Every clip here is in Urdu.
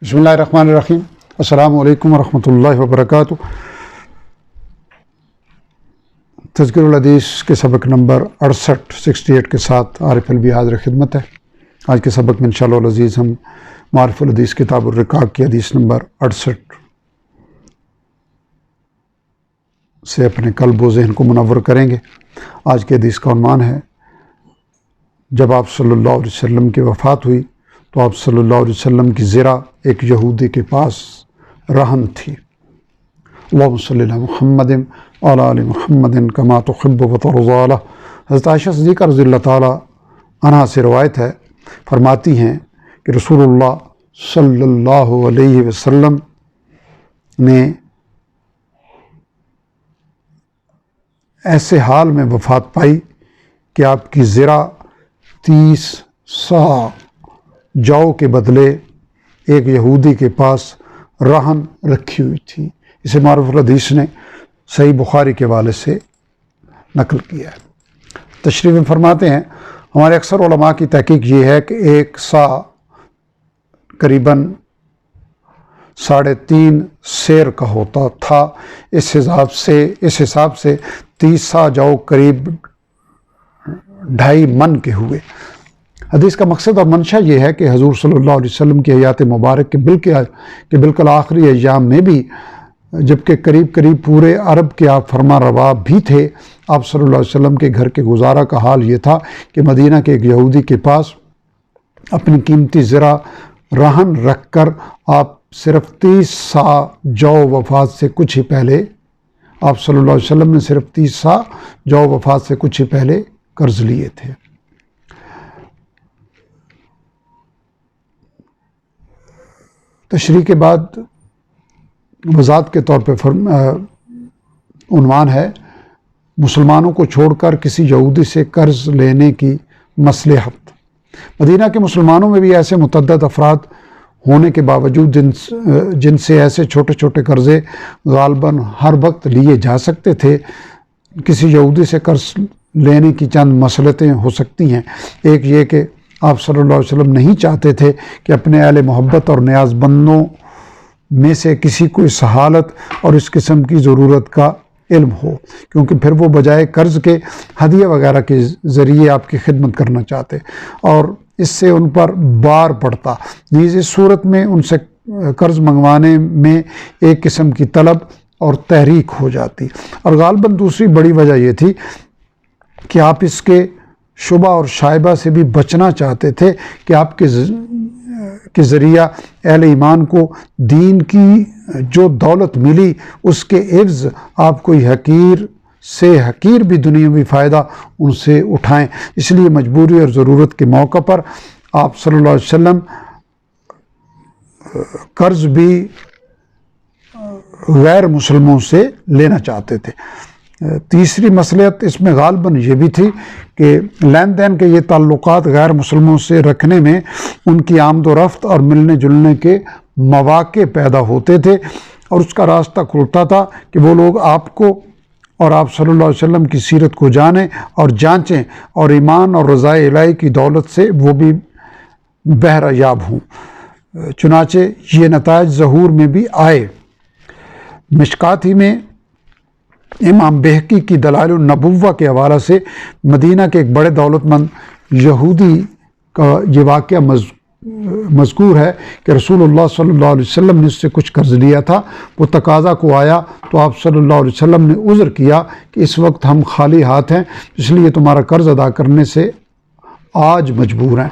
بسم اللہ الرحمن الرحیم۔ السلام علیکم ورحمۃ اللہ وبرکاتہ۔ تذکرہ الحدیث کے سبق نمبر 68 کے ساتھ عارف البی حاضر خدمت ہے۔ آج کے سبق میں انشاءاللہ العزیز ہم معارف الحدیث کتاب الرقاق کی حدیث نمبر 68 سے اپنے قلب و ذہن کو منور کریں گے۔ آج کی حدیث کا عنوان ہے، جب آپ صلی اللہ علیہ وسلم کی وفات ہوئی تو آپ صلی اللہ علیہ وسلم کی زرہ ایک یہودی کے پاس رہن تھی۔ اللہم صلی علی محمد وعلی آل محمد کما تحب و ترضی عنہ۔ حضرت عائشہ صدیقہ رضی اللہ تعالی عنہا سے روایت ہے، فرماتی ہیں کہ رسول اللہ صلی اللہ علیہ وسلم نے ایسے حال میں وفات پائی کہ آپ کی زرہ 30 صاع جو کے بدلے ایک یہودی کے پاس رہن رکھی ہوئی تھی۔ اسے معارف الحدیث نے صحیح بخاری کے حوالے سے نقل کیا ہے۔ تشریح میں فرماتے ہیں، ہمارے اکثر علماء کی تحقیق یہ ہے کہ ایک صاع قریباً 3.5 سیر کا ہوتا تھا۔ اس حساب سے 30 صاع جو قریب 2.5 من کے ہوئے۔ حدیث کا مقصد اور منشا یہ ہے کہ حضور صلی اللہ علیہ وسلم کی حیات مبارک کے بالکل آخری ایام میں بھی، جبکہ قریب پورے عرب کے آپ فرما روا بھی تھے، آپ صلی اللہ علیہ وسلم کے گھر کے گزارا کا حال یہ تھا کہ مدینہ کے ایک یہودی کے پاس اپنی قیمتی زرہ رہن رکھ کر آپ صرف 30 صاع جو وفات سے کچھ ہی پہلے آپ صلی اللہ علیہ وسلم نے صرف 30 صاع جو وفات سے کچھ ہی پہلے قرض لیے تھے۔ تشریح کے بعد وضاحت کے طور پہ عنوان ہے، مسلمانوں کو چھوڑ کر کسی یہودی سے قرض لینے کی مصلحت۔ مدینہ کے مسلمانوں میں بھی ایسے متعدد افراد ہونے کے باوجود جن سے ایسے چھوٹے قرضے غالباً ہر وقت لیے جا سکتے تھے، کسی یہودی سے قرض لینے کی چند مصلحتیں ہو سکتی ہیں۔ ایک یہ کہ آپ صلی اللہ علیہ وسلم نہیں چاہتے تھے کہ اپنے اہل محبت اور نیاز بندوں میں سے کسی کو اس حالت اور اس قسم کی ضرورت کا علم ہو، کیونکہ پھر وہ بجائے قرض کے ہدیہ وغیرہ کے ذریعے آپ کی خدمت کرنا چاہتے اور اس سے ان پر بار پڑتا۔ نیز اس صورت میں ان سے قرض منگوانے میں ایک قسم کی طلب اور تحریک ہو جاتی، اور غالباً دوسری بڑی وجہ یہ تھی کہ آپ اس کے شبہ اور شائبہ سے بھی بچنا چاہتے تھے کہ آپ کے ذریعہ اہل ایمان کو دین کی جو دولت ملی اس کے عوض آپ کوئی حقیر بھی دنیاوی فائدہ ان سے اٹھائیں۔ اس لیے مجبوری اور ضرورت کے موقع پر آپ صلی اللہ علیہ وسلم قرض بھی غیر مسلموں سے لینا چاہتے تھے۔ تیسری مصلحت اس میں غالباً یہ بھی تھی کہ لین دین کے یہ تعلقات غیر مسلموں سے رکھنے میں ان کی آمد و رفت اور ملنے جلنے کے مواقع پیدا ہوتے تھے، اور اس کا راستہ کھلتا تھا کہ وہ لوگ آپ کو اور آپ صلی اللہ علیہ وسلم کی سیرت کو جانیں اور جانچیں، اور ایمان اور رضائے الہی کی دولت سے وہ بھی بہرہ یاب ہوں۔ چنانچہ یہ نتائج ظہور میں بھی آئے۔ مشکات ہی میں امام بہقی کی دلائل النبوہ کے حوالہ سے مدینہ کے ایک بڑے دولت مند یہودی کا یہ واقعہ مذکور ہے کہ رسول اللہ صلی اللہ علیہ وسلم نے اس سے کچھ قرض لیا تھا۔ وہ تقاضا کو آیا تو آپ صلی اللہ علیہ وسلم نے عذر کیا کہ اس وقت ہم خالی ہاتھ ہیں، اس لیے تمہارا قرض ادا کرنے سے آج مجبور ہیں۔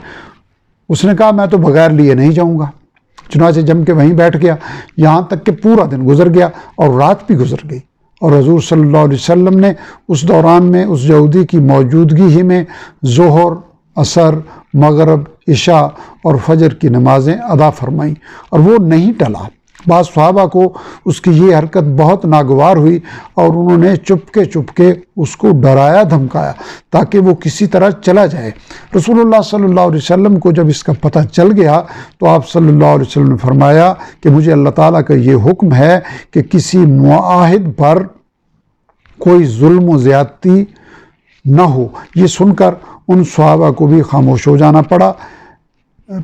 اس نے کہا، میں تو بغیر لیے نہیں جاؤں گا۔ چنانچہ جم کے وہیں بیٹھ گیا، یہاں تک کہ پورا دن گزر گیا اور رات بھی گزر گئی، اور حضور صلی اللہ علیہ وسلم نے اس دوران میں اس یہودی کی موجودگی ہی میں ظہر، عصر، مغرب، عشاء اور فجر کی نمازیں ادا فرمائیں، اور وہ نہیں ٹلا۔ بعض صحابہ کو اس کی یہ حرکت بہت ناگوار ہوئی اور انہوں نے چپکے اس کو ڈرایا دھمکایا تاکہ وہ کسی طرح چلا جائے۔ رسول اللہ صلی اللہ علیہ وسلم کو جب اس کا پتہ چل گیا تو آپ صلی اللہ علیہ وسلم نے فرمایا کہ مجھے اللہ تعالیٰ کا یہ حکم ہے کہ کسی معاہد پر کوئی ظلم و زیادتی نہ ہو۔ یہ سن کر ان صحابہ کو بھی خاموش ہو جانا پڑا۔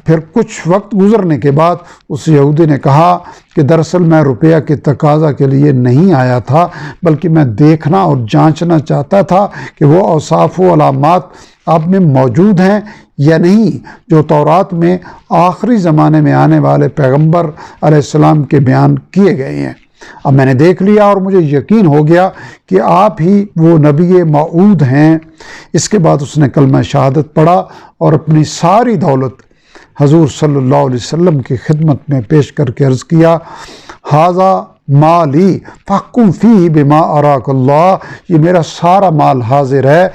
پھر کچھ وقت گزرنے کے بعد اس یہودی نے کہا کہ دراصل میں روپیہ کے تقاضا کے لیے نہیں آیا تھا، بلکہ میں دیکھنا اور جانچنا چاہتا تھا کہ وہ اوصاف و علامات آپ میں موجود ہیں یا نہیں جو تورات میں آخری زمانے میں آنے والے پیغمبر علیہ السلام کے بیان کیے گئے ہیں۔ اب میں نے دیکھ لیا اور مجھے یقین ہو گیا کہ آپ ہی وہ نبی موعود ہیں۔ اس کے بعد اس نے کلمہ شہادت پڑھا اور اپنی ساری دولت حضور صلی اللہ علیہ وسلم کی خدمت میں پیش کر کے عرض کیا، ھذا مالی فاحکم فیہ بما اراک اللہ، یہ میرا سارا مال حاضر ہے،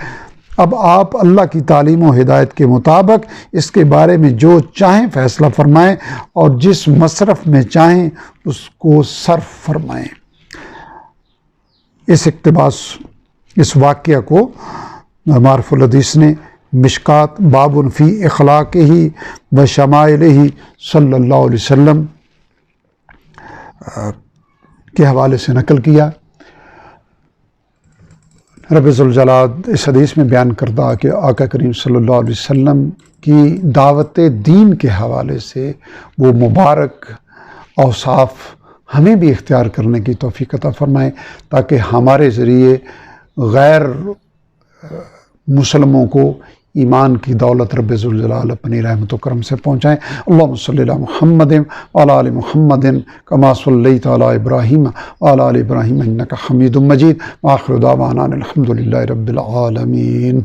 اب آپ اللہ کی تعلیم و ہدایت کے مطابق اس کے بارے میں جو چاہیں فیصلہ فرمائیں اور جس مصرف میں چاہیں اس کو صرف فرمائیں۔ اس اقتباس، اس واقعہ کو معرف الحدیث نے مشکات باب فی اخلاقہ و شمائلہ صلی اللہ علیہ وسلم کے حوالے سے نقل کیا۔ رب ذوالجلال اس حدیث میں بیان کرتا کہ آقا کریم صلی اللہ علیہ وسلم کی دعوت دین کے حوالے سے وہ مبارک اوصاف ہمیں بھی اختیار کرنے کی توفیق عطا فرمائے، تاکہ ہمارے ذریعے غیر مسلموں کو ایمان کی دولت رب ذوالجلال اپنی رحمت و کرم سے پہنچائیں۔ اللہم صلی علی محمد وعلی آل محمد کما صلیت علی ابراہیم وعلی آل ابراہیم انک حمید مجید، وآخر دعوانا الحمد للہ رب العالمین۔